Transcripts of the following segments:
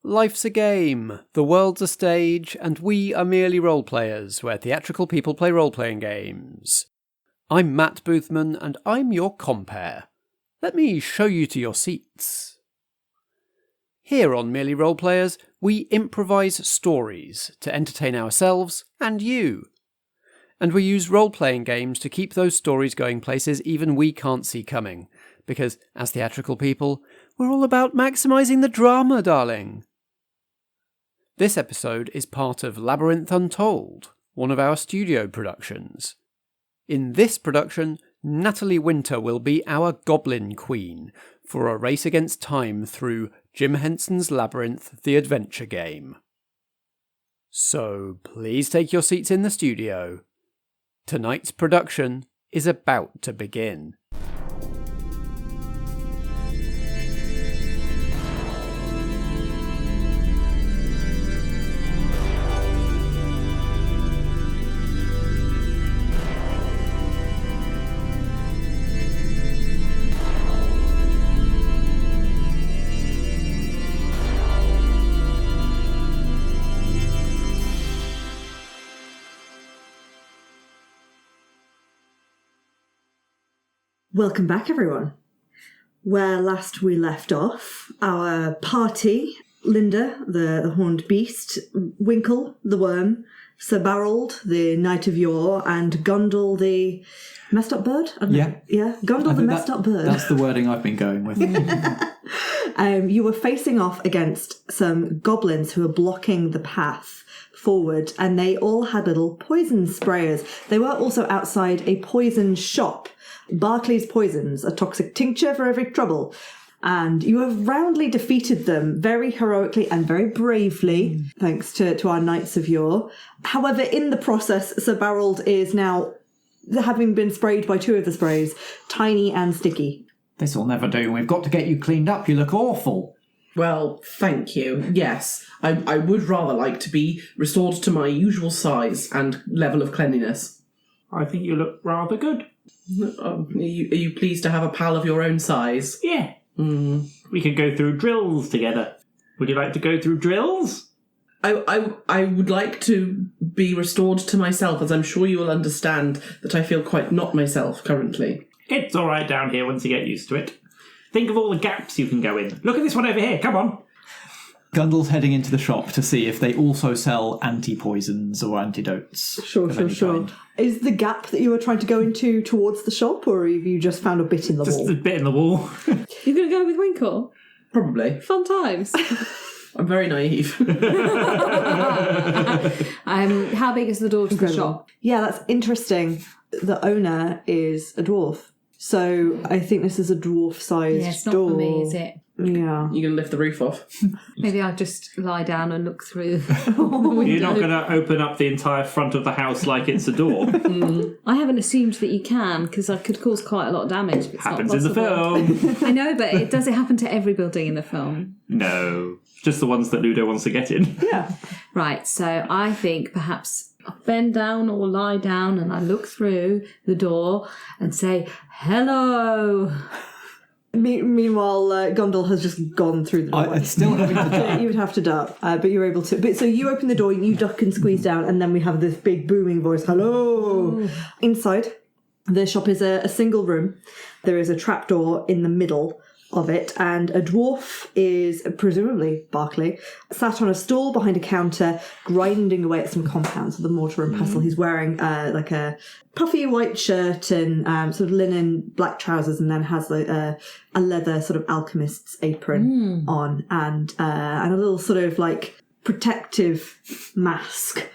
Life's a game, the world's a stage, and we are merely role-players, where theatrical people play role-playing games. I'm Matt Boothman, and I'm your compere. Let me show you to your seats. Here on Merely Role-Players, we improvise stories to entertain ourselves and you. And we use role-playing games to keep those stories going places even we can't see coming. Because, as theatrical people, we're all about maximising the drama, darling. This episode is part of Labyrinth Untold, one of our studio productions. In this production, Natalie Winter will be our Goblin Queen for a race against time through Jim Henson's Labyrinth, the adventure game. So please take your seats in the studio. Tonight's production is about to begin. Welcome back, everyone. Where last we left off, our party, Linda, the horned beast, Winkle, the worm, Sir Barold, the knight of yore, and Gundle, the messed up bird? Yeah. Gundle, the messed up bird. That's the wording I've been going with. You were facing off against some goblins who were blocking the path forward, and they all had little poison sprayers. They were also outside a poison shop. Barclay's Poisons, a toxic tincture for every trouble. And you have roundly defeated them very heroically and very bravely, thanks to our knights of yore. However, in the process, Sir Barold is now, having been sprayed by two of the sprays, tiny and sticky. This'll never do. We've got to get you cleaned up. You look awful. Well, thank you. Yes, I would rather like to be restored to my usual size and level of cleanliness. I think you look rather good. Are you pleased to have a pal of your own size? Yeah. We could go through drills together. Would you like to go through drills? I would like to be restored to myself, as I'm sure you will understand that I feel quite not myself currently. It's all right down here once you get used to it. Think of all the gaps you can go in. Look at this one over here. Come on. Gundle's heading into the shop to see if they also sell anti-poisons or antidotes. Sure. Kind. Is the gap that you were trying to go into towards the shop, or have you just found a bit in the wall? Just a bit in the wall. You're going to go with Winkle? Probably. Fun times. I'm very naive. How big is the door to the shop? Yeah, that's interesting. The owner is a dwarf. So I think this is a dwarf-sized door. Yeah, it's not for me, is it? Yeah. You can lift the roof off. Maybe I'll just lie down and look through You're not going to open up the entire front of the house like it's a door. I haven't assumed that you can, because I could cause quite a lot of damage if it's Happens not in the possible. film. I know, but does it happen to every building in the film? No. Just the ones that Ludo wants to get in. Yeah. Right, so I think perhaps I bend down or lie down and I look through the door and say, hello. Meanwhile, Gundle has just gone through the door. It's still having to duck. You would have to duck, but you're able to. But so you open the door, you duck and squeeze down, and then we have this big booming voice, hello. Ooh. Inside, the shop is a single room. There is a trapdoor in the middle of it, and a dwarf is, presumably Barclay, sat on a stool behind a counter, grinding away at some compounds with a mortar and pestle. He's wearing like a puffy white shirt and sort of linen black trousers, and then has a leather sort of alchemist's apron on, and a little sort of like protective mask.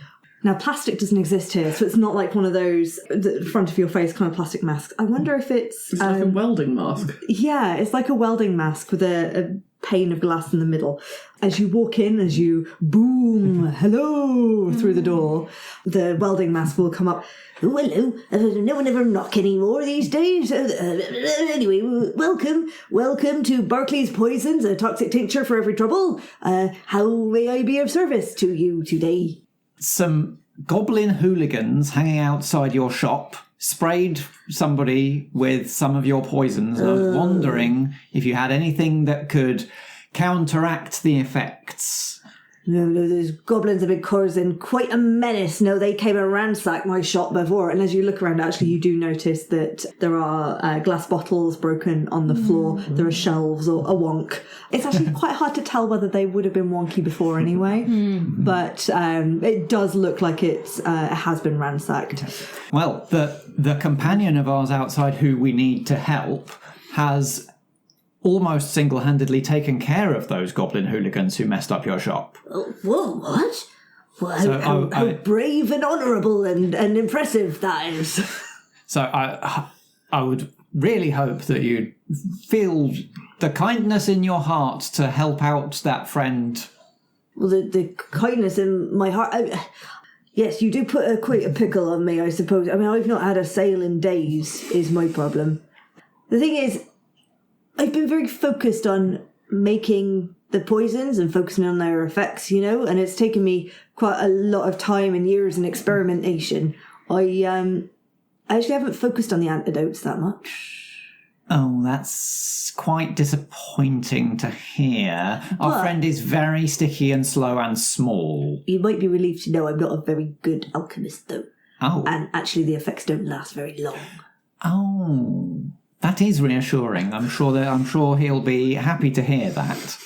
Now, plastic doesn't exist here, so it's not like one of those the front of your face kind of plastic masks. I wonder if it's like a welding mask. Yeah, it's like a welding mask with a pane of glass in the middle. As you walk in, as you boom, hello, through the door, the welding mask will come up. Oh, hello, no one ever knock anymore these days. Anyway, welcome to Barclay's Poisons, a toxic tincture for every trouble. How may I be of service to you today? Some goblin hooligans hanging outside your shop sprayed somebody with some of your poisons. And I was wondering if you had anything that could counteract the effects? No, those goblins have been causing quite a menace. No, they came and ransacked my shop before. And as you look around, actually, you do notice that there are glass bottles broken on the floor. There are shelves or a wonk. It's actually quite hard to tell whether they would have been wonky before anyway. But it does look like it has been ransacked. Well, the companion of ours outside who we need to help has almost single-handedly taken care of those goblin hooligans who messed up your shop. Whoa, what? Well, So how brave and honourable and impressive that is. So I would really hope that you feel the kindness in your heart to help out that friend. Well, the kindness in my heart... yes, you do put quite a pickle on me, I suppose. I mean, I've not had a sale in days, is my problem. The thing is, I've been very focused on making the poisons and focusing on their effects, and it's taken me quite a lot of time and years and experimentation. I actually haven't focused on the antidotes that much. Oh, that's quite disappointing to hear. Our friend is very sticky and slow and small. You might be relieved to know I'm not a very good alchemist, though. Oh. And actually the effects don't last very long. Oh. That is reassuring. I'm sure he'll be happy to hear that.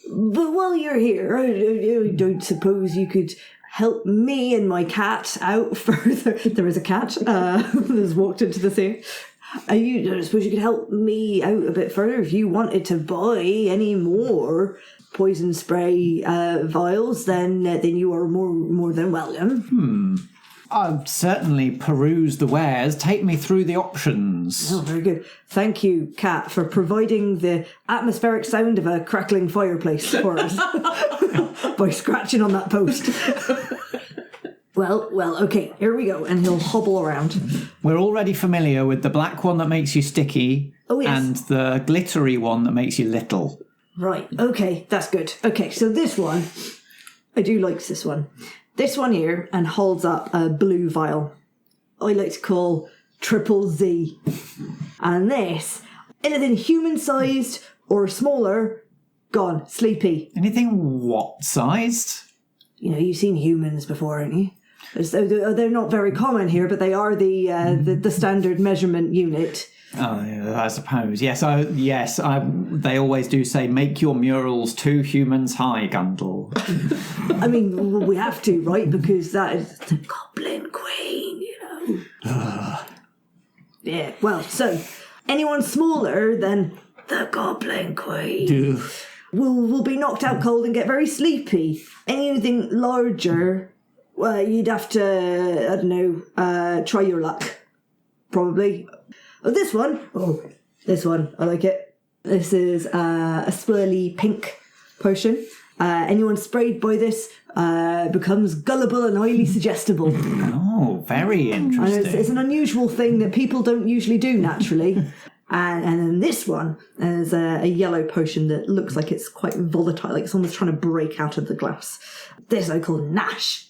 But while you're here, I don't suppose you could help me and my cat out further. There is a cat that's walked into the thing. I suppose you could help me out a bit further if you wanted to buy any more poison spray vials. Then you are more than welcome. I'll certainly peruse the wares. Take me through the options. Oh, very good. Thank you, Kat, for providing the atmospheric sound of a crackling fireplace for us by scratching on that post. Well, okay, here we go. And he'll hobble around. We're already familiar with the black one that makes you sticky and the glittery one that makes you little. Right, okay, that's good. Okay, so this one, I do like this one. This one here, and holds up a blue vial. I like to call Triple Z. And this, anything human-sized or smaller, gone, sleepy. Anything what-sized? You've seen humans before, haven't you? They're not very common here, but they are the standard measurement unit. Oh, yeah, I suppose. Yes. They always do say, make your murals 2 humans high, Gundle. I mean, we have to, right? Because that is the Goblin Queen, Yeah, well, so anyone smaller than the Goblin Queen will be knocked out cold and get very sleepy. Anything larger, well, you'd have to, I don't know, try your luck. Probably. Oh, this one, I like it. This is a swirly pink potion. Anyone sprayed by this becomes gullible and highly suggestible. Oh, very interesting. And it's an unusual thing that people don't usually do naturally. And then this one is a yellow potion that looks like it's quite volatile, like it's almost trying to break out of the glass. This I call Nash.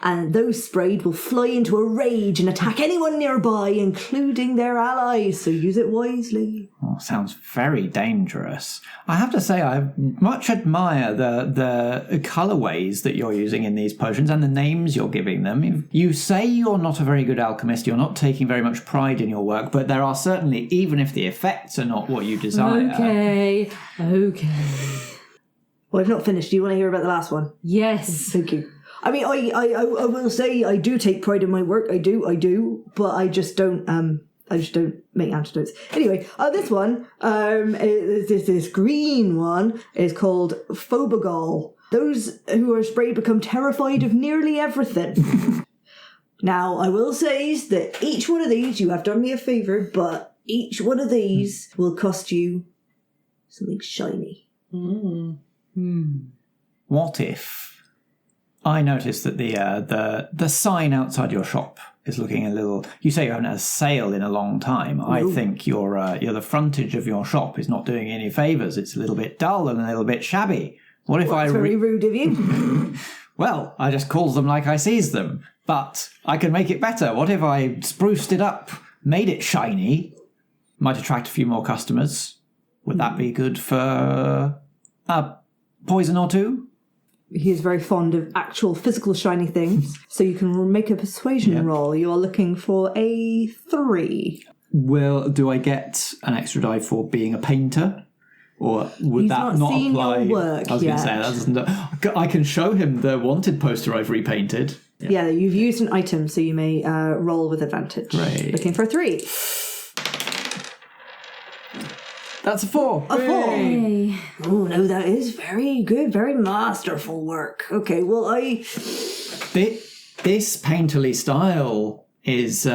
And those sprayed will fly into a rage and attack anyone nearby, including their allies, so use it wisely. Oh, sounds very dangerous. I have to say, I much admire the colourways that you're using in these potions and the names you're giving them. You say you're not a very good alchemist, you're not taking very much pride in your work, but there are certainly, even if the effects are not what you desire... Okay. Well, I've not finished. Do you want to hear about the last one? Yes. Thank you. I mean, I will say I do take pride in my work. I do, but I just don't make antidotes. Anyway, this one, this green one is called Phobogol. Those who are sprayed become terrified of nearly everything. Now, I will say that each one of these, you have done me a favour, but each one of these will cost you something shiny. What if I noticed that the sign outside your shop is looking a little... You say you haven't had a sale in a long time. No. I think the frontage of your shop is not doing any favours. It's a little bit dull and a little bit shabby. What if That's very rude of you. Well, I just calls them like I sees them. But I can make it better. What if I spruced it up, made it shiny? Might attract a few more customers. Would that be good for A poison or two? He is very fond of actual physical shiny things, so you can make a persuasion roll. You are looking for a 3. Well, do I get an extra die for being a painter? Or would He's that not not seen apply? your work I was going to yet. say, that doesn't. I can show him the wanted poster I've repainted. Yeah, you've used an item, so you may roll with advantage. Great. Looking for a 3. That's a 4. A 4. Hey. Oh, no, that is very good. Very masterful work. Okay, well, This painterly style is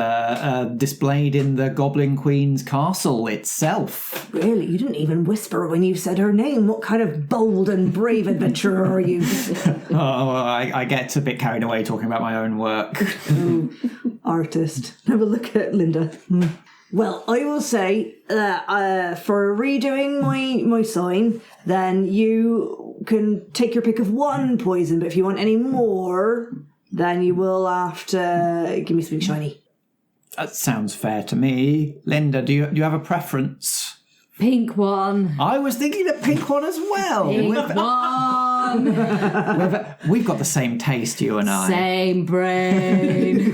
displayed in the Goblin Queen's castle itself. Really, you didn't even whisper when you said her name. What kind of bold and brave adventurer are you? I get a bit carried away talking about my own work. Artist. Have a look at Linda. Well, I will say that for redoing my sign, then you can take your pick of 1 poison, but if you want any more, then you will have to give me something shiny. That sounds fair to me. Linda, do you have a preference? Pink one. I was thinking a pink one as well. Pink one. We've got the same taste, you and I. Same brain.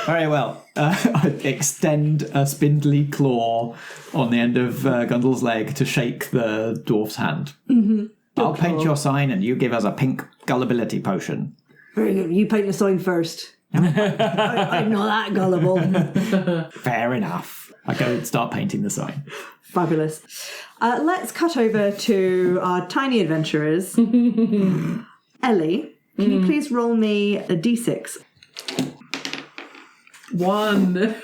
Very well. I extend a spindly claw on the end of Gundle's leg to shake the dwarf's hand. Mm-hmm. I'll paint your sign and you give us a pink gullibility potion. Very good. You paint the sign first. I'm not that gullible. Fair enough. I go and start painting the sign. Fabulous. Let's cut over to our tiny adventurers. Ellie, can you please roll me a d6? 1.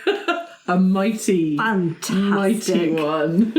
A mighty Fantastic. one.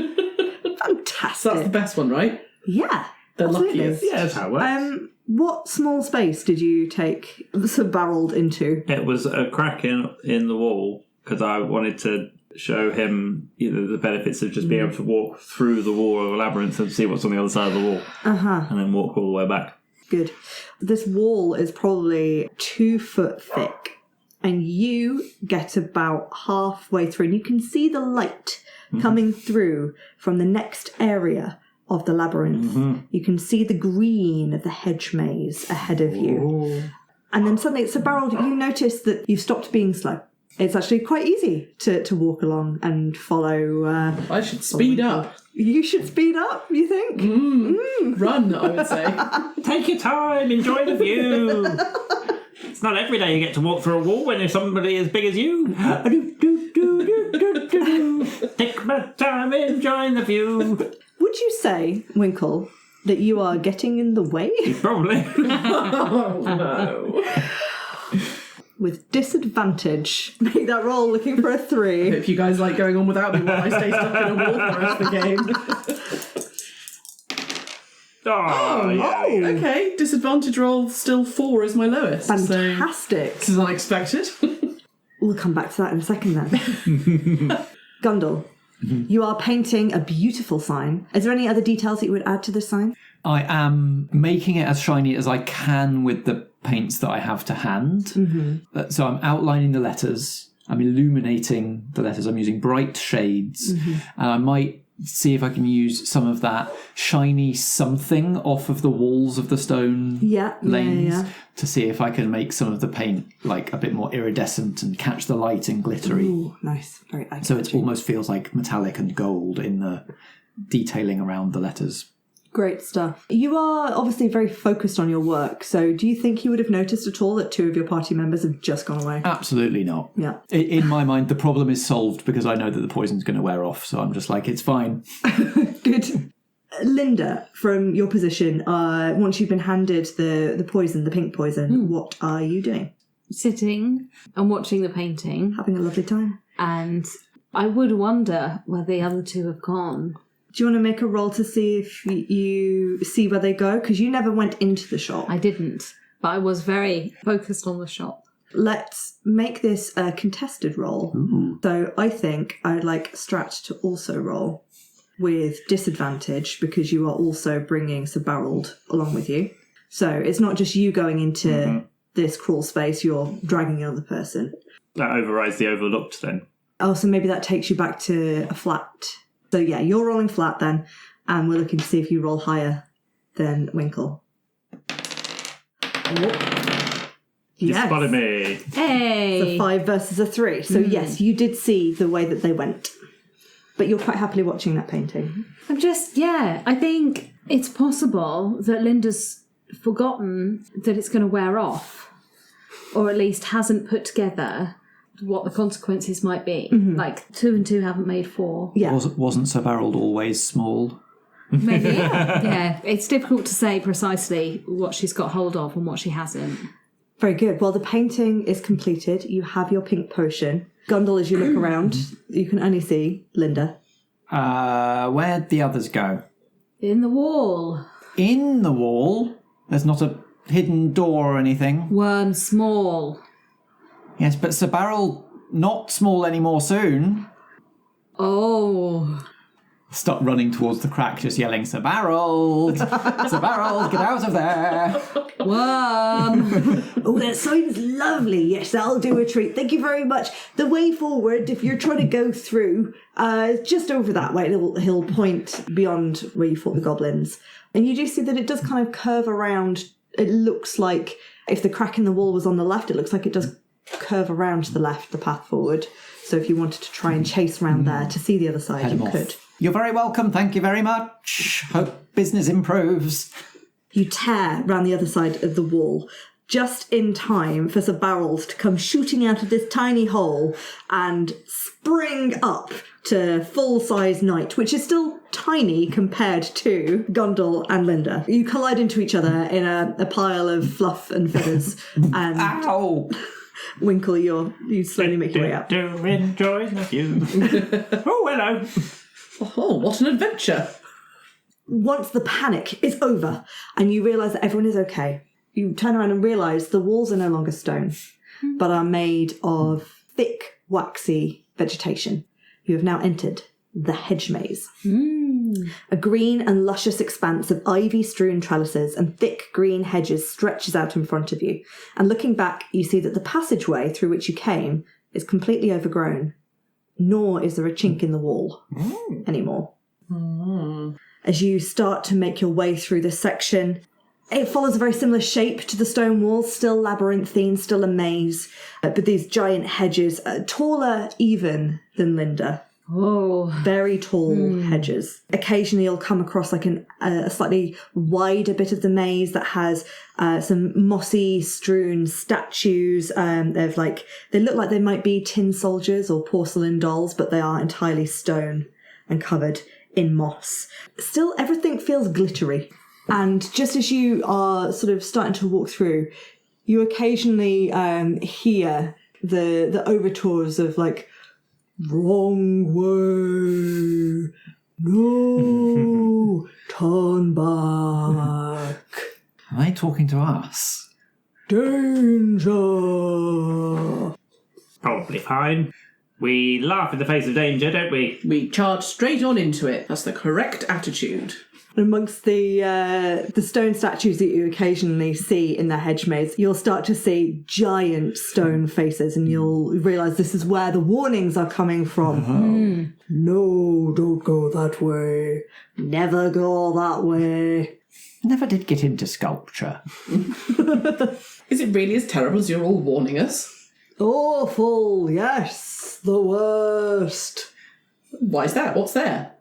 Fantastic. So that's the best one, right? Yeah. The absolutely. luckiest. Yeah, that's how it works. What small space did you take Sir Barold into? It was a crack in the wall because I wanted to show him the benefits of just being able to walk through the wall of a labyrinth and see what's on the other side of the wall. And then walk all the way back. Good. This wall is probably 2 foot thick, and you get about halfway through, and you can see the light coming through from the next area of the labyrinth. You can see the green of the hedge maze ahead of you. Ooh. And then suddenly, so Barold, you notice that you've stopped being slow. It's actually quite easy to walk along and follow. I should speed up. You should speed up, you think? Run, I would say. Take your time, enjoy the view. It's not every day you get to walk through a wall when there's somebody as big as you. Take my time, enjoying the view. Would you say, Winkle, that you are getting in the way? Probably. Oh, no. With disadvantage. Make that roll looking for a 3. If you guys like going on without me while I stay stuck in a wall for the rest of the game. Oh, yeah. Okay, disadvantage roll still 4 is my lowest. So Fantastic. this is unexpected. We'll come back to that in a second then. Gundle, you are painting a beautiful sign. Is there any other details that you would add to this sign? I am making it as shiny as I can with the paints that I have to hand. So I'm outlining the letters. I'm illuminating the letters. I'm using bright shades. And I might see if I can use some of that shiny something off of the walls of the stone lanes to see if I can make some of the paint like a bit more iridescent and catch the light and glittery. Ooh, nice. Very eye-catching. So it almost feels like metallic and gold in the detailing around the letters. Great stuff. You are obviously very focused on your work, so do you think you would have noticed at all that 2 of your party members have just gone away? Absolutely not. Yeah. In my mind, the problem is solved because I know that the poison's going to wear off, so I'm just like, it's fine. Good. Linda, from your position, once you've been handed the poison, the pink poison, what are you doing? Sitting and watching the painting, Having a lovely time. and I would wonder where the other 2 have gone. Do you want to make a roll to see if you see where they go? Because you never went into the shop. I didn't, but I was very focused on the shop. Let's make this a contested roll. Ooh. So I think I'd like Strat to also roll with disadvantage because you are also bringing Sir Barold along with you. So it's not just you going into this crawl space, you're dragging the other person. That overrides the overlooked then. Oh, so maybe that takes you back to a flat. So yeah, you're rolling flat then. And we're looking to see if you roll higher than Winkle. You spotted me. Hey! It's a 5 versus a 3. So yes, you did see the way that they went. But you're quite happily watching that painting. I think it's possible that Linda's forgotten that it's going to wear off. Or at least hasn't put together what the consequences might be. Like 2 and 2 haven't made 4. Yeah. Wasn't Sir Barold always small? Maybe. Yeah, it's difficult to say precisely what she's got hold of and what she hasn't. Very good. Well, the painting is completed. You have your pink potion. Gundle, as you look around, you can only see Linda. Where'd the others go? In the wall. In the wall? There's not a hidden door or anything? Worm small. Yes, but Sir Barold not small anymore soon. Oh. Stop running towards the crack, just yelling, Sir Barold! Sir Barold, get out of there! Worm. Oh, that sign is lovely. Yes, that'll do a treat. Thank you very much. The way forward, if you're trying to go through, just over that way. He'll point beyond where you fought the goblins. And you do see that it does kind of curve around. It looks like if the crack in the wall was on the left, it looks like it does curve around to the left, the path forward. So if you wanted to try and chase around there to see the other side, you could. You're very welcome, thank you very much. Hope business improves. You tear round the other side of the wall, just in time for Sir Barold to come shooting out of this tiny hole and spring up to full-size Knight, which is still tiny compared to Gundle and Linda. You collide into each other in a pile of fluff and feathers. And Ow! Winkle, you slowly make your way out. Do enjoy you. Oh, hello. Oh, what an adventure. Once the panic is over and you realise that everyone is okay, you turn around and realise the walls are no longer stone, but are made of thick, waxy vegetation. You have now entered the Hedge Maze. A green and luscious expanse of ivy-strewn trellises and thick green hedges stretches out in front of you. And looking back, you see that the passageway through which you came is completely overgrown. Nor is there a chink in the wall anymore. As you start to make your way through this section, it follows a very similar shape to the stone walls, still labyrinthine, still a maze, but these giant hedges, taller even than Linda. Oh. Very tall hedges. Occasionally you'll come across like a slightly wider bit of the maze that has some mossy strewn statues. They look like they might be tin soldiers or porcelain dolls, but they are entirely stone and covered in moss. Still, everything feels glittery. And just as you are sort of starting to walk through, you occasionally hear the overtures of like, wrong way, no, turn back. Are they talking to us? Danger. Probably fine. We laugh in the face of danger, don't we? We charge straight on into it. That's the correct attitude. Amongst the stone statues that you occasionally see in the hedge maze, you'll start to see giant stone faces, and you'll realise this is where the warnings are coming from. No, don't go that way. Never go that way. Never did get into sculpture. Is it really as terrible as you're all warning us? Awful, yes. The worst. Why is that? What's there?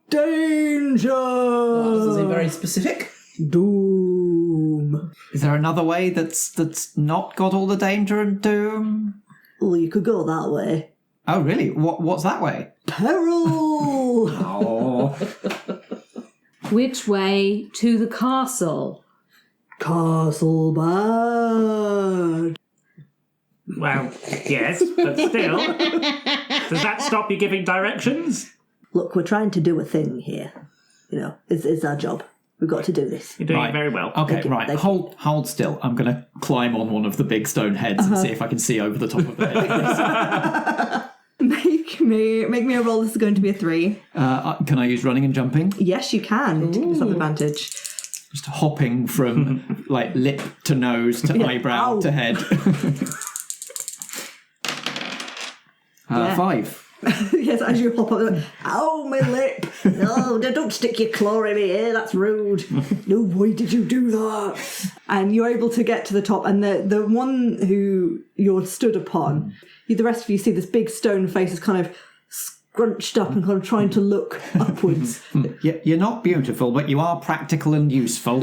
Danger! Oh, doesn't seem very specific. Doom. Is there another way that's not got all the danger and doom? Oh, you could go that way. Oh, really? What's that way? Peril! Oh. Which way to the castle? Castle bad. Well, yes, but still. Does that stop you giving directions? Look, we're trying to do a thing here. You know, it's our job. We've got to do this. You're doing Right. it very well. Okay, Thank you, right. thank Hold still. I'm going to climb on one of the big stone heads and see if I can see over the top of it. Make me a roll. This is going to be a 3. Can I use running and jumping? Yes, you can. Give yourself advantage. Just hopping from like lip to nose to eyebrow Ow. to head. Yeah. 5. Yes, as you hop up, ow, my lip! No, don't stick your claw in me, that's rude. No, why did you do that? And you're able to get to the top, and the one who you're stood upon, the rest of you see this big stone face is kind of scrunched up and kind of trying to look upwards. You're not beautiful, but you are practical and useful.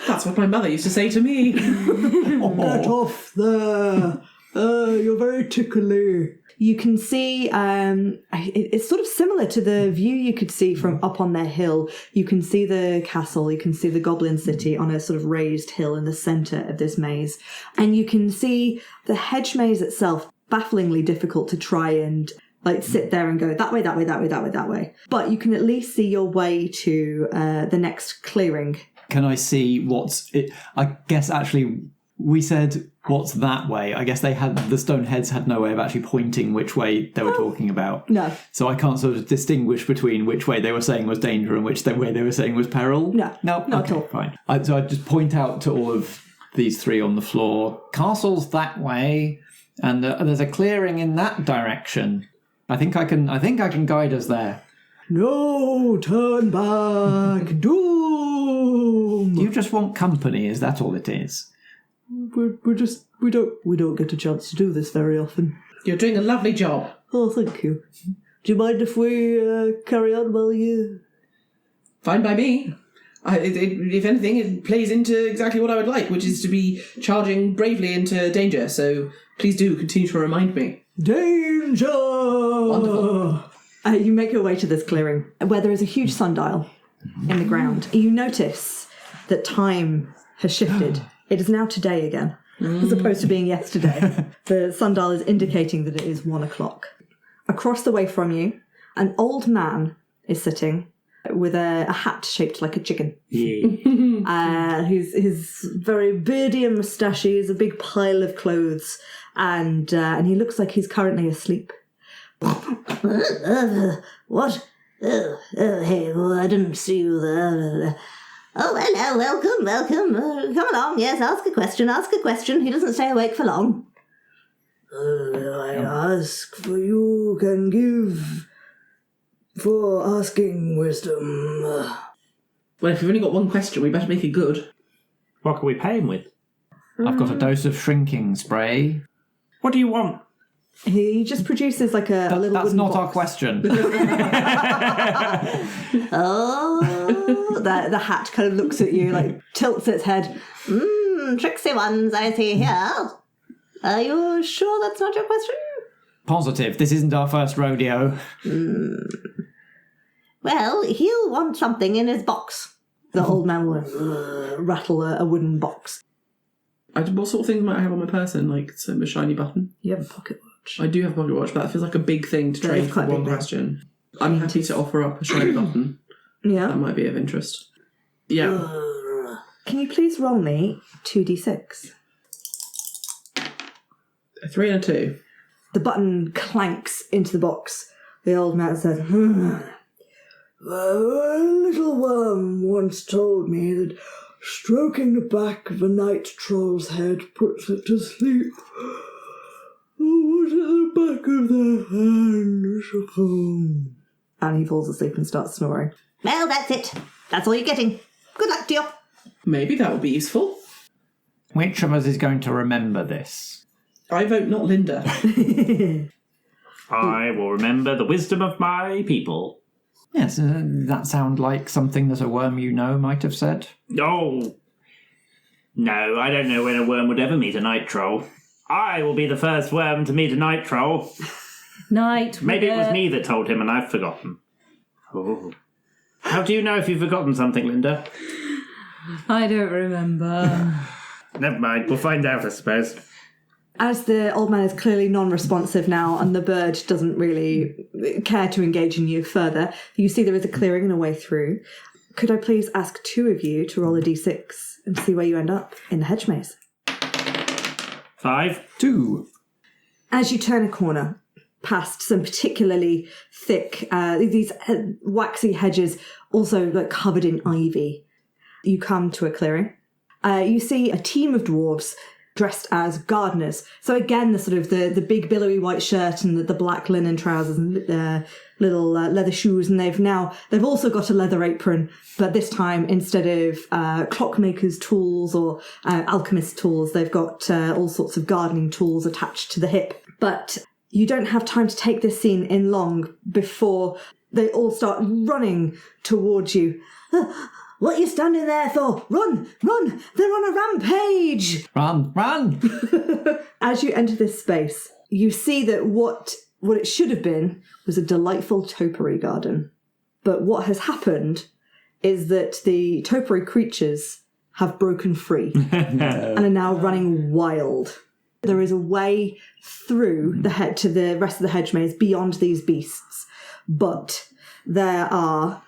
That's what my mother used to say to me. Get off there! You're very tickly. You can see, it's sort of similar to the view you could see from up on their hill. You can see the castle, you can see the Goblin City on a sort of raised hill in the centre of this maze. And you can see the Hedge Maze itself, bafflingly difficult to try and sit there and go that way, that way, that way, that way, that way. But you can at least see your way to the next clearing. Can I see what's it? I guess actually we said what's that way. I guess the stone heads had no way of actually pointing which way they were talking about. No. So I can't sort of distinguish between which way they were saying was danger and which way they were saying was peril. No, not okay, at all. Fine. So I just point out to all of these three on the floor. Castle's that way, and there's a clearing in that direction. I think I can guide us there. No, turn back, doom. You just want company, is that all it is? We don't get a chance to do this very often. You're doing a lovely job. Oh, thank you. Do you mind if we carry on while you... Fine by me. If anything, it plays into exactly what I would like, which is to be charging bravely into danger. So please do continue to remind me. Danger! Wonderful. You make your way to this clearing, where there is a huge sundial in the ground. You notice that time has shifted. It is now today again, as opposed to being yesterday. The sundial is indicating that it is 1 o'clock. Across the way from you, an old man is sitting with a hat shaped like a chicken. Yeah. He's very beardy and moustachy. He's a big pile of clothes, and he looks like he's currently asleep. What? Hey, well, I didn't see you there. Oh, hello, welcome. Come along, yes, ask a question. He doesn't stay awake for long. I ask for you can give for asking wisdom. Well, if you've only got one question, we better make it good. What can we pay him with? I've got a dose of shrinking spray. What do you want? He just produces like a little That's wooden not box. our question. Oh, The hat kind of looks at you, like tilts its head. tricksy ones I see here. Are you sure that's not your question? Positive. This isn't our first rodeo. Well, he'll want something in his box. The old man will rattle a wooden box. What sort of things might I have on my person? Like a shiny button? You have a pocket watch. I do have a pocket watch, but that feels like a big thing to That trade is for quite a one big thing. question. I'm happy to offer up a shiny button. Yeah. That might be of interest. Yeah. Can you please roll me 2d6? A 3 and a 2. The button clanks into the box. The old man says, A little worm once told me that stroking the back of a night troll's head puts it to sleep. What's at the back of the hand? And he falls asleep and starts snoring. Well, that's it. That's all you're getting. Good luck to you. Maybe that would be useful. Which of us is going to remember this? I vote not Linda. I will remember the wisdom of my people. Yes, that sound like something that a worm you know might have said. Oh, no, I don't know when a worm would ever meet a night troll. I will be the first worm to meet a night troll. Night. Maybe it was me that told him and I've forgotten. Oh. How do you know if you've forgotten something, Linda? I don't remember. Never mind, we'll find out, I suppose. As the old man is clearly non-responsive now and the bird doesn't really care to engage in you further, you see there is a clearing and a way through. Could I please ask two of you to roll a d6 and see where you end up in the hedge maze? 5. 2. As you turn a corner, past some particularly thick, these waxy hedges, also like covered in ivy, you come to a clearing. You see a team of dwarves dressed as gardeners. So again, the sort of the big billowy white shirt and the black linen trousers and little leather shoes, and they've also got a leather apron, but this time instead of clockmaker's tools or alchemist tools, they've got all sorts of gardening tools attached to the hip. But you don't have time to take this scene in long before they all start running towards you. What are you standing there for? Run! Run! They're on a rampage! Run! As you enter this space, you see that what it should have been was a delightful topiary garden. But what has happened is that the topiary creatures have broken free and are now running wild. There is a way through to the rest of the hedge maze beyond these beasts, but there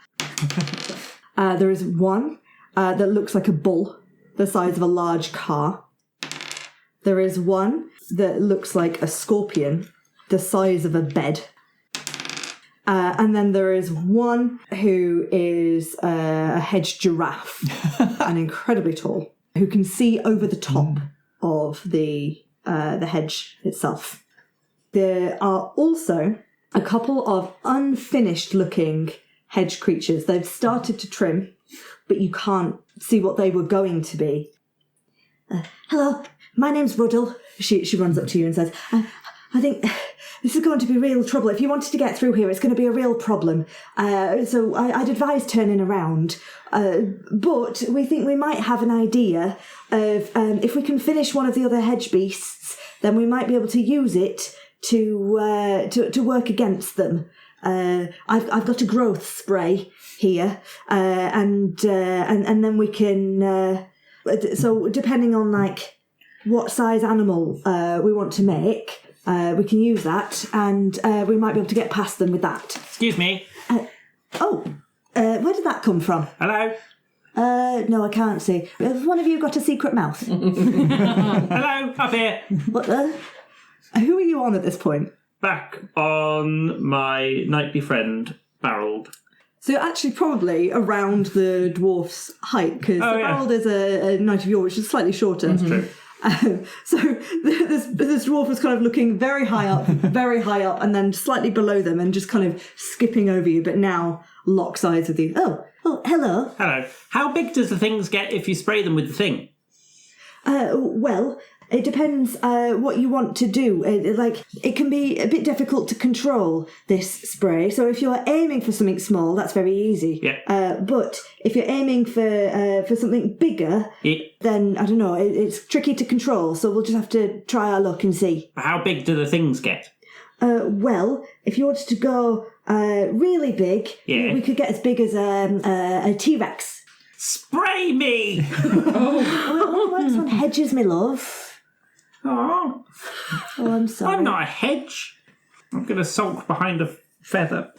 is one that looks like a bull, the size of a large car. There is one that looks like a scorpion, the size of a bed. And then there is one who is a hedge giraffe, and incredibly tall, who can see over the top of the hedge itself. There are also a couple of unfinished-looking hedge creatures. They've started to trim, but you can't see what they were going to be. Hello, my name's Ruddle. She runs up to you and says, I think this is going to be real trouble. If you wanted to get through here, it's going to be a real problem. So I'd advise turning around. But we think we might have an idea of if we can finish one of the other hedge beasts, then we might be able to use it to work against them. I've got a growth spray here, and then we can. So depending on like what size animal we want to make, we can use that, and we might be able to get past them with that. Excuse me. Where did that come from? Hello. No, I can't see. Has one of you got a secret mouth? Hello, up here. What the? Who are you on at this point? Back on my nightly friend, Barold. So you're actually probably around the dwarf's height, because Barold is a knight of York, which is slightly shorter. That's true. So this dwarf was kind of looking very high up, and then slightly below them, and just kind of skipping over you, but now locks eyes with you. Oh, hello. Hello. How big does the things get if you spray them with the thing? Well, it depends what you want to do. It can be a bit difficult to control this spray. So if you're aiming for something small, that's very easy. Yeah. But if you're aiming for something bigger, then I don't know. It's tricky to control. So we'll just have to try our luck and see. How big do the things get? Well, if you wanted to go really big, we could get as big as a T-Rex. Spray me! Oh, works on hedges, my love. Oh, I'm sorry. I'm not a hedge. I'm going to sulk behind a feather.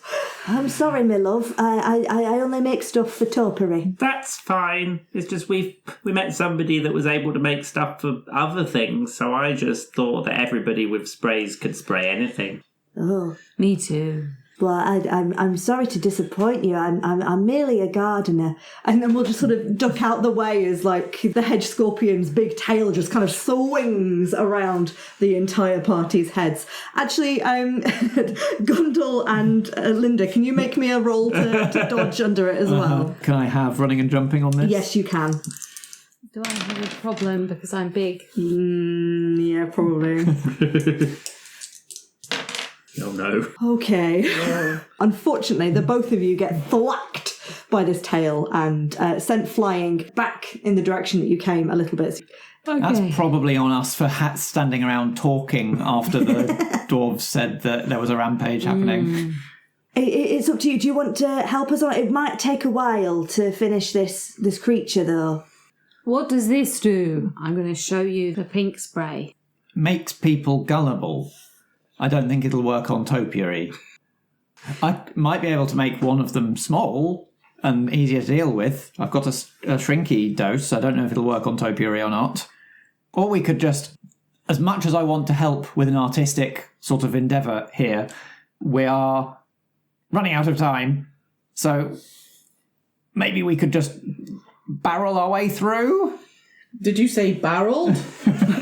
I'm sorry, my love. I only make stuff for topiary. That's fine. It's just we met somebody that was able to make stuff for other things, so I just thought that everybody with sprays could spray anything. Oh, me too. Well, I'm sorry to disappoint you. I'm merely a gardener. And then we'll just sort of duck out the way as like the hedge scorpion's big tail just kind of swings around the entire party's heads. Actually, Gundle and Linda, can you make me a roll to dodge under it as well? Can I have running and jumping on this? Yes, you can. Do I have a problem because I'm big? Yeah, probably. Oh no. Okay. Unfortunately, the both of you get thwacked by this tail and sent flying back in the direction that you came a little bit. Okay. That's probably on us for standing around talking after the dwarves said that there was a rampage happening. It's up to you. Do you want to help us on it? It might take a while to finish this creature, though. What does this do? I'm going to show you the pink spray. Makes people gullible. I don't think it'll work on topiary. I might be able to make one of them small and easier to deal with. I've got a shrinky dose. I don't know if it'll work on topiary or not. Or we could just, as much as I want to help with an artistic sort of endeavour here, we are running out of time. So maybe we could just barrel our way through? Did you say Barold?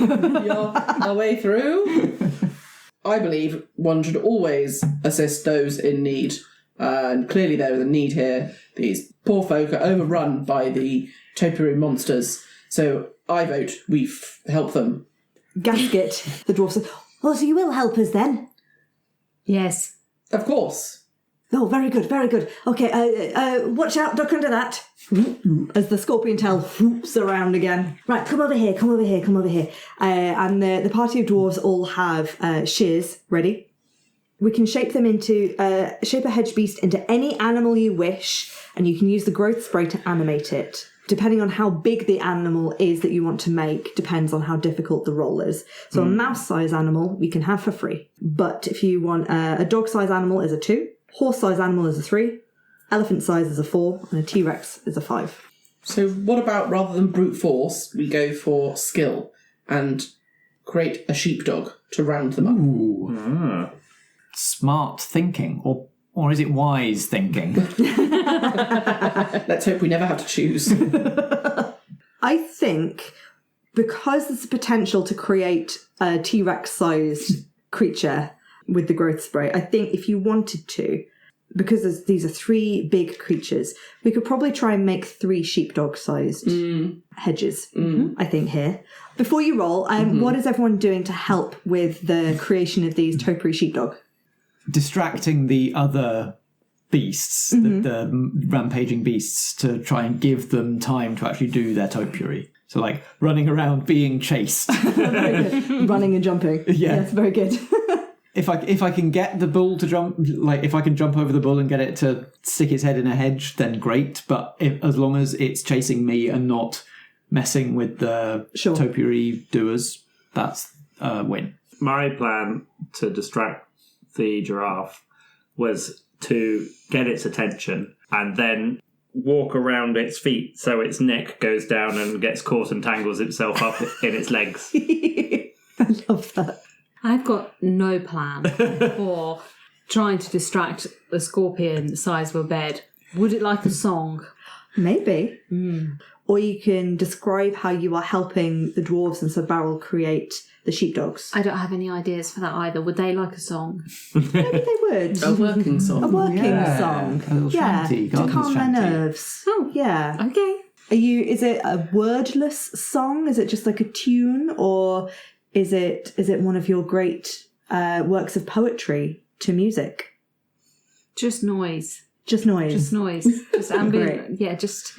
our way through. I believe one should always assist those in need. And clearly there is a need here. These poor folk are overrun by the topiary monsters. So I vote we help them. Gasket, the dwarf says, Oh, so you will help us then? Yes. Of course. oh, very good, very good. Okay, watch out, duck under that. As the scorpion tail whoops around again. Right, come over here. And the party of dwarves all have shears ready. We can shape them into, shape a hedge beast into any animal you wish, and you can use the growth spray to animate it. Depending on how big the animal is that you want to make, depends on how difficult the roll is. So a mouse-size animal we can have for free. But if you want a dog-size animal is a 2, horse-size animal is a 3, elephant-size is a 4, and a T-Rex is a 5. So what about, rather than brute force, we go for skill and create a sheepdog to round them up? Ooh. Smart thinking, or is it wise thinking? Let's hope we never have to choose. I think because there's a potential to create a T-Rex-sized creature with the growth spray, I think if you wanted to, because these are 3 big creatures, we could probably try and make 3 sheepdog-sized hedges, I think, here. Before you roll, what is everyone doing to help with the creation of these topiary sheepdog? Distracting the other beasts, the rampaging beasts, to try and give them time to actually do their topiary. So, like, running around being chased. Very good. Running and jumping. Yeah. That's very good. If I can get the bull to jump, like, if I can jump over the bull and get it to stick its head in a hedge, then great. But as long as it's chasing me and not messing with the topiary doers, that's a win. My plan to distract the giraffe was to get its attention and then walk around its feet so its neck goes down and gets caught and tangles itself up in its legs. I love that. I've got no plan for trying to distract a scorpion the size of a bed. Would it like a song? Maybe. Or you can describe how you are helping the dwarves and Sir Barold create the sheepdogs. I don't have any ideas for that either. Would they like a song? Maybe they would. A working song. A working Yeah, song. a little shanty, to gardener's calm their shanty. nerves. Oh, Yeah. okay. Is it a wordless song? Is it just like a tune? Or is it one of your great works of poetry to music? Just noise. Just noise. Just noise. Just ambient. Yeah, just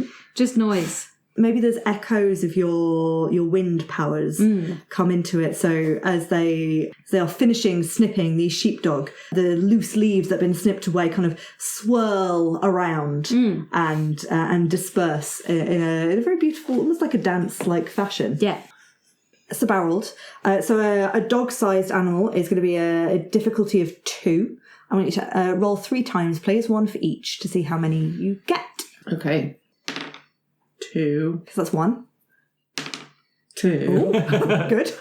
noise. Maybe there's echoes of your wind powers come into it. So as they are finishing snipping these sheepdog, the loose leaves that have been snipped away kind of swirl around and disperse in a very beautiful, almost like a dance-like fashion. Yeah. So Barold, a dog-sized animal is going to be a difficulty of 2. I want you to roll 3 times, please, 1 for each, to see how many you get. Okay. 2. Because that's 1. 2. Good.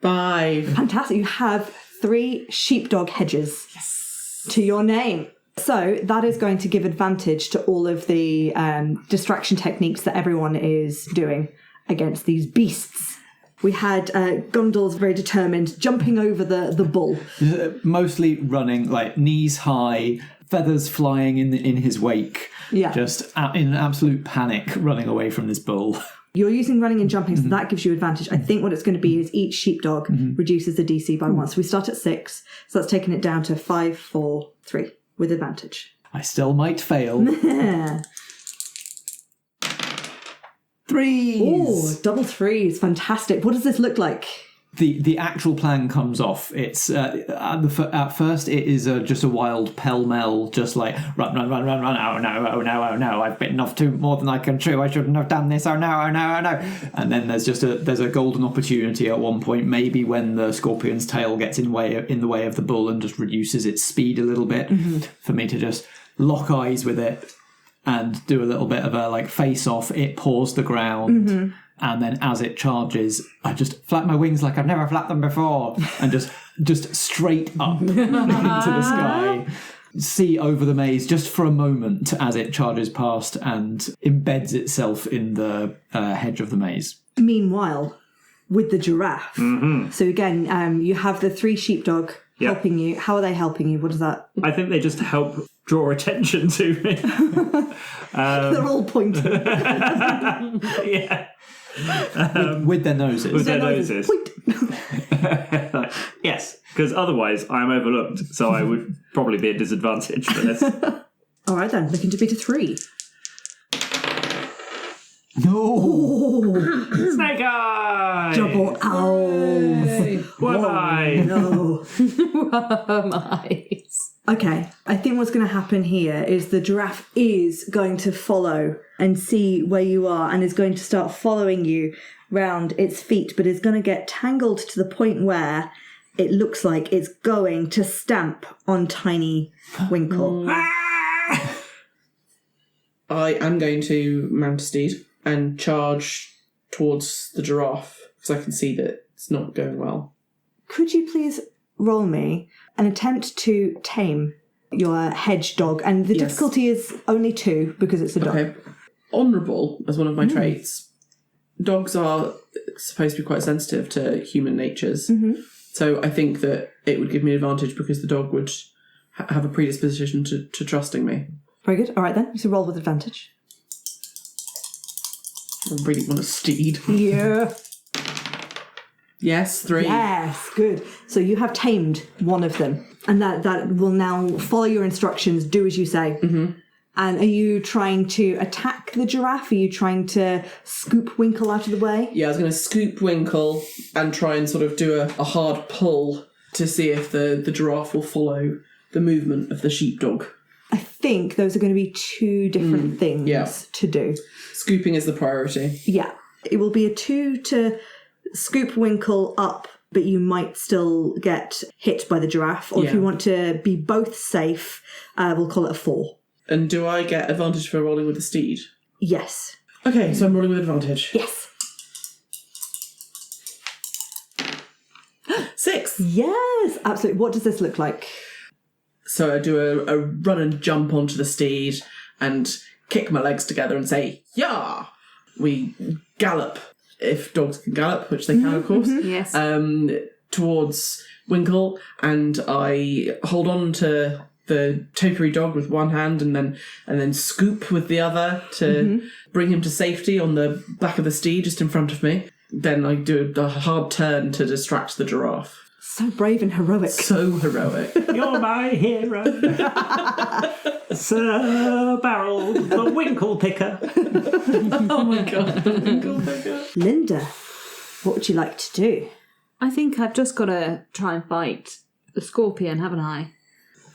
5. Fantastic. You have 3 sheepdog hedges to your name. So that is going to give advantage to all of the distraction techniques that everyone is doing against these beasts. We had Gundle's very determined, jumping over the bull. Mostly running, like, knees high, feathers flying in his wake. Yeah. Just in absolute panic, running away from this bull. You're using running and jumping, so that gives you advantage. I think what it's going to be is each sheepdog reduces the DC by 1. So we start at 6, so that's taking it down to 5, 4, 3 with advantage. I still might fail. 3s. Oh, double 3s. Fantastic. What does this look like? The actual plan comes off. It's at first it is just a wild pell-mell, just like run. Oh no! I've bitten off more than I can chew. I shouldn't have done this. Oh no! And then there's a golden opportunity at one point, maybe when the scorpion's tail gets in the way of the bull and just reduces its speed a little bit, for me to just lock eyes with it and do a little bit of a like face off. It paws the ground. And then as it charges, I just flap my wings like I've never flapped them before, and just straight up into the sky, see over the maze just for a moment as it charges past and embeds itself in the hedge of the maze. Meanwhile, with the giraffe. So again, you have the 3 sheepdog helping you. How are they helping you? What is that? I think they just help draw attention to me. They're all pointing. Yeah. With their noses. With their noses. Point. Yes, because otherwise I'm overlooked, so I would probably be at disadvantage for this. All right then, looking to beat a 3. No! Snake Eye! Double owls. What am I? No. Eyes. Okay, I think what's going to happen here is the giraffe is going to follow and see where you are and is going to start following you round its feet, but is going to get tangled to the point where it looks like it's going to stamp on tiny Winkle. I am going to mount a steed and charge towards the giraffe because I can see that it's not going well. Could you please roll me an attempt to tame your hedge dog? And the difficulty is only 2 because it's a dog. Okay. Honourable as one of my traits. Dogs are supposed to be quite sensitive to human natures. So I think that it would give me an advantage because the dog would have a predisposition to trusting me. Very good. All right then, so roll with advantage. I really want a steed. Yeah. Yes, 3. Yes, good. So you have tamed one of them, and that will now follow your instructions, do as you say. And are you trying to attack the giraffe? Are you trying to scoop Winkle out of the way? Yeah, I was going to scoop Winkle and try and sort of do a hard pull to see if the giraffe will follow the movement of the sheepdog. I think those are going to be 2 different things to do. Scooping is the priority. Yeah. It will be a 2 to scoop Winkle up, but you might still get hit by the giraffe. Or if you want to be both safe, we'll call it a 4. And do I get advantage for rolling with the steed? Yes. Okay, so I'm rolling with advantage. Yes. 6! Yes, absolutely. What does this look like? So I do a run and jump onto the steed and kick my legs together and say, "Yah!" We gallop, if dogs can gallop, which they can, of course, Yes. towards Winkle, and I hold on to the topiary dog with one hand and then scoop with the other to bring him to safety on the back of the steed just in front of me. Then I do a hard turn to distract the giraffe. So brave and heroic. So heroic. You're my hero. Sir Barold, the Winkle picker. Oh my god, the Winkle picker. Linda, what would you like to do? I think I've just got to try and fight the scorpion, haven't I?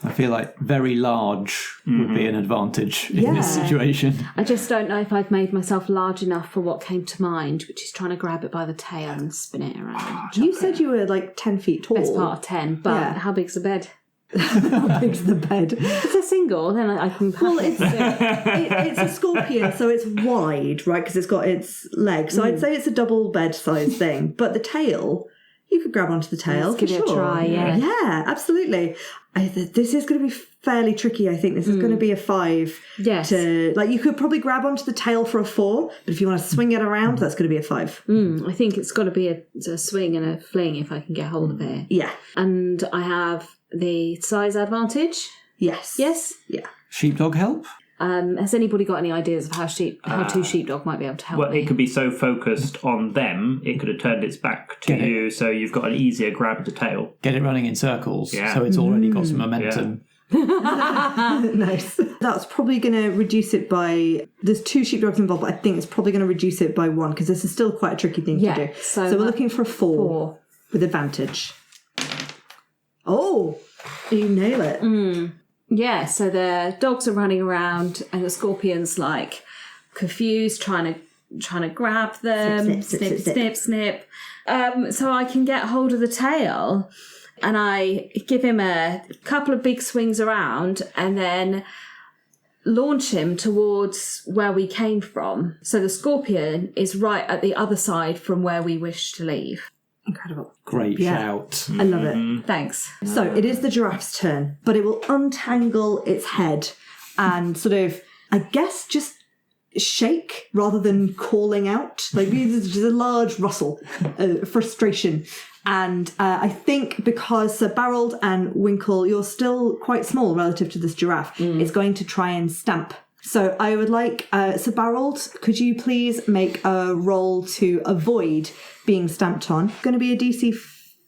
I feel like very large would be an advantage in this situation. I just don't know if I've made myself large enough for what came to mind, which is trying to grab it by the tail and spin it around. You said you were like 10 feet tall. Best part of 10, but how big's the bed? How big's the bed? It's a single, then I can Well, it's a scorpion, so it's wide, right? Because it's got its legs. So I'd say it's a double bed size thing. But the tail, you could grab onto the tail. Let's give for it a sure. try, yeah. Yeah, absolutely. This is going to be fairly tricky, I think. This is going to be a 5. Yes. You could probably grab onto the tail for a 4, but if you want to swing it around, that's going to be a 5. I think it's got to be a swing and a fling if I can get hold of it. Yeah. And I have the size advantage. Yes. Yes? Yeah. Sheepdog help? Has anybody got any ideas of how 2 sheepdog might be able to help Well, me? it could be so focused on them, it could have turned its back to Get it. you, so you've got an easier grab at the tail. Get it running in circles, Yeah. so it's already got some momentum. Nice. That's probably going to reduce it by... There's 2 sheepdogs involved, but I think it's probably going to reduce it by 1, because this is still quite a tricky thing to do. so we're looking for a 4 with advantage. Oh! You nail it. Yeah, so the dogs are running around and the scorpion's like confused, trying to grab them. Snip. So I can get hold of the tail and I give him a couple of big swings around and then launch him towards where we came from. So the scorpion is right at the other side from where we wish to leave. Incredible. Great Yeah. shout. I love it. Thanks. So it is the giraffe's turn, but it will untangle its head and sort of, I guess, just shake rather than calling out. Like there's just a large rustle, frustration. And I think because Sir Barold and Winkle, you're still quite small relative to this giraffe, it's going to try and stamp. So I would like, Sir Barold, could you please make a roll to avoid being stamped on? Going to be a DC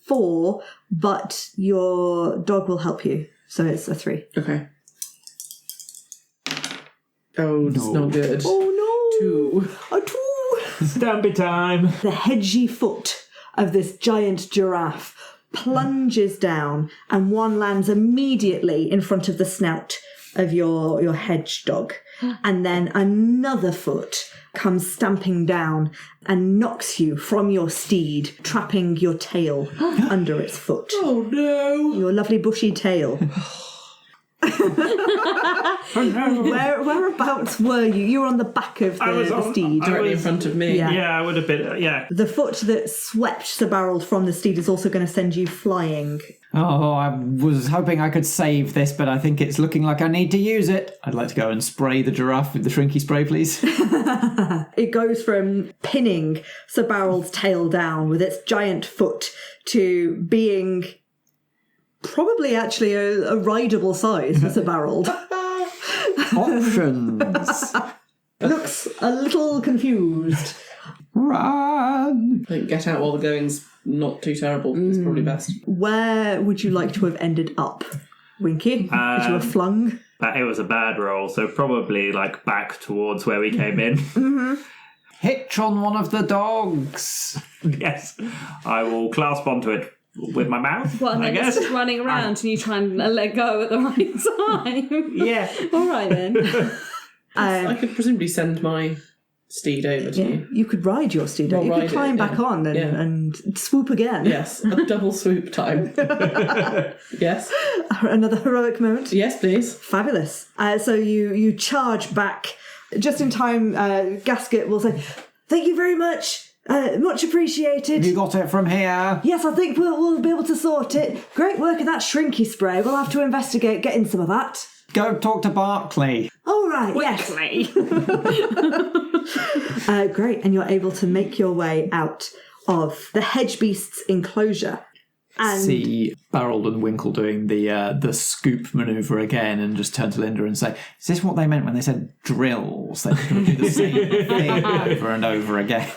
4, but your dog will help you. So it's a 3. Okay. Oh, it's not good. Oh no! 2. A 2! Stampy time. The hedgy foot of this giant giraffe plunges down, and one lands immediately in front of the snout of your hedge dog. And then another foot comes stamping down and knocks you from your steed, trapping your tail under its foot. Oh no! Your lovely bushy tail. Whereabouts were you? You were on the back of the steed. Directly in front of me. Yeah, I would have been. Yeah. The foot that swept Sir Barold from the steed is also going to send you flying. Oh, I was hoping I could save this, but I think it's looking like I need to use it. I'd like to go and spray the giraffe with the shrinky spray, please. It goes from pinning Sir Barold's tail down with its giant foot to being probably actually a rideable size for Sir Barold. Options. Looks a little confused. Run. I think get out while the going's not too terrible. It's probably best. Where would you like to have ended up, Winky? If you were flung? It was a bad roll, so probably like back towards where we came in. Mm-hmm. Hitch on one of the dogs. Yes. I will clasp onto it with my mouth, Well, and I then guess. it's just running around and you try and let go at the right time. Yeah. All right then. I could presumably send my steed over to you. You could ride your steed. Well, You could ride climb it, back yeah. on Yeah. and swoop again. Yes, a double swoop time. Yes. Another heroic moment. Yes, please. Fabulous. So you charge back just in time. Gasket will say, "Thank you very much. Much appreciated." You got it from here. Yes, I think we'll be able to sort it. Great work at that shrinky spray. We'll have to investigate getting some of that. Go talk to Barclay. All right, yes. Great, and you're able to make your way out of the hedge beast's enclosure. And See Barold and Winkle doing the scoop manoeuvre again, and just turn to Linda and say, "Is this what they meant when they said drills? They're just going to do the same thing over and over again."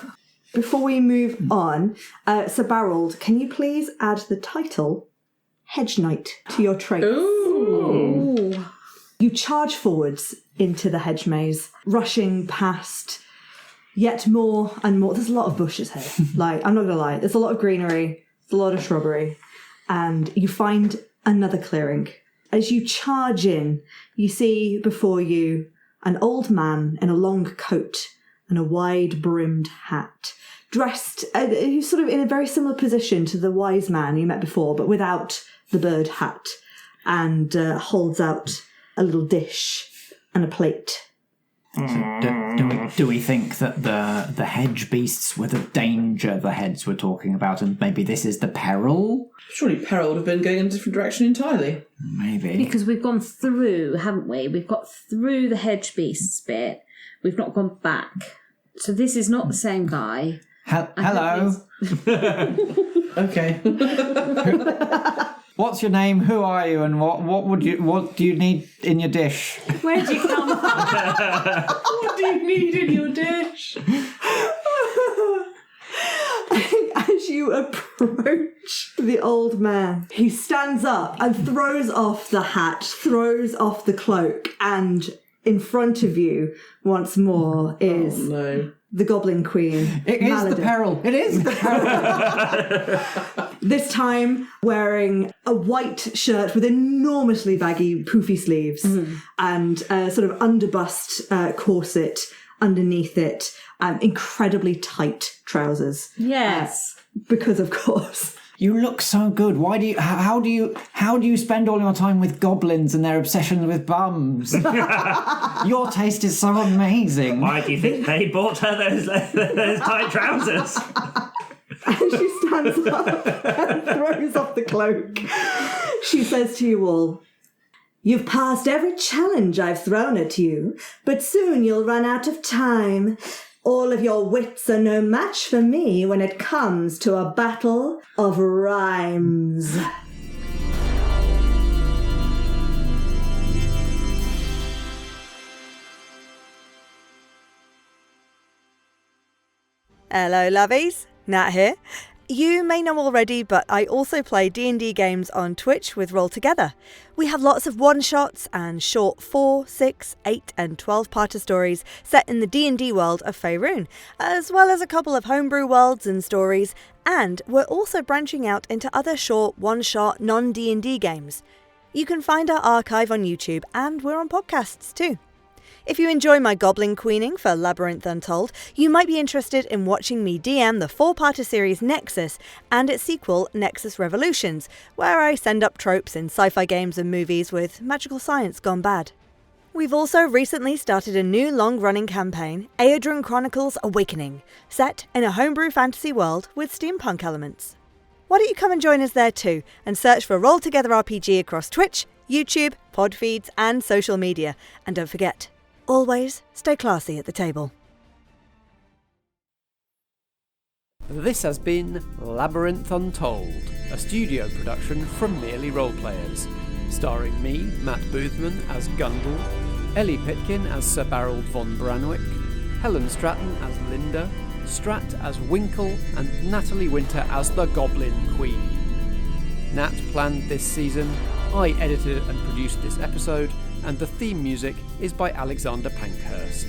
before we move on, Sir Barold, can you please add the title Hedge Knight to your traits? Ooh. You charge forwards into the hedge maze, rushing past yet more and more. There's a lot of bushes here. Like, I'm not going to lie. There's a lot of greenery, there's a lot of shrubbery, and you find another clearing. As you charge in, you see before you an old man in a long coat and a wide-brimmed hat, dressed sort of in a very similar position to the wise man you met before, but without the bird hat, and holds out a little dish and a plate. So do we think that the hedge beasts were the danger the heads were talking about, and maybe this is the peril? Surely Peril would have been going in a different direction entirely. Maybe. Because we've gone through, haven't we? We've got through the hedge beasts bit. We've not gone back. So this is not the same guy. Hello. Okay. What's your name? Who are you? And what do you need in your dish? Where did you come from? What do you need in your dish? As you approach the old man, he stands up and throws off the hat, throws off the cloak, and in front of you once more is No. the Goblin Queen. It is Maladin. the peril. It is the peril. This time wearing a white shirt with enormously baggy, poofy sleeves and a sort of underbust corset underneath it, and incredibly tight trousers. Yes. Because of course. You look so good. Why do you? How do you spend all your time with goblins and their obsession with bums? Your taste is so amazing. Why do you think they bought her those tight trousers? And she stands up and throws off the cloak. She says to you all, You've passed every challenge I've thrown at you, but soon you'll run out of time. All of your wits are no match for me when it comes to a battle of rhymes. Hello lovies, Nat here. You may know already, but I also play D&D games on Twitch with Roll Together. We have lots of one-shots and short 4, 6, 8 and 12-parter stories set in the D&D world of Faerun, as well as a couple of homebrew worlds and stories, and we're also branching out into other short one-shot non-D&D games. You can find our archive on YouTube, and we're on podcasts too. If you enjoy my Goblin Queening for Labyrinth Untold, you might be interested in watching me DM the 4-parter series Nexus and its sequel Nexus Revolutions, where I send up tropes in sci-fi games and movies with magical science gone bad. We've also recently started a new long-running campaign, Aedron Chronicles Awakening, set in a homebrew fantasy world with steampunk elements. Why don't you come and join us there too, and search for Roll Together RPG across Twitch, YouTube, pod feeds and social media, and don't forget, always stay classy at the table. This has been Labyrinth Untold, a studio production from Merely Roleplayers, starring me, Matt Boothman, as Gundle, Ellie Pitkin as Sir Barold von Branwick, Helen Stratton as Linda, Strat as Winkle, and Natalie Winter as the Goblin Queen. Nat planned this season, I edited and produced this episode, and the theme music is by Alexander Pankhurst.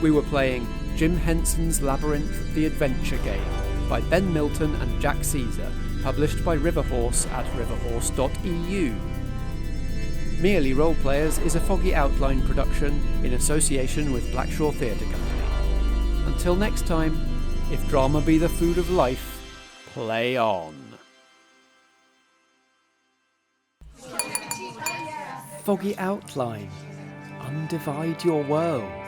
We were playing Jim Henson's Labyrinth the Adventure Game by Ben Milton and Jack Caesar, published by Riverhorse at riverhorse.eu. Merely Roleplayers is a Foggy Outline production in association with Blackshaw Theatre Company. Until next time, if drama be the food of life, play on. Foggy Outline. Undivide your world.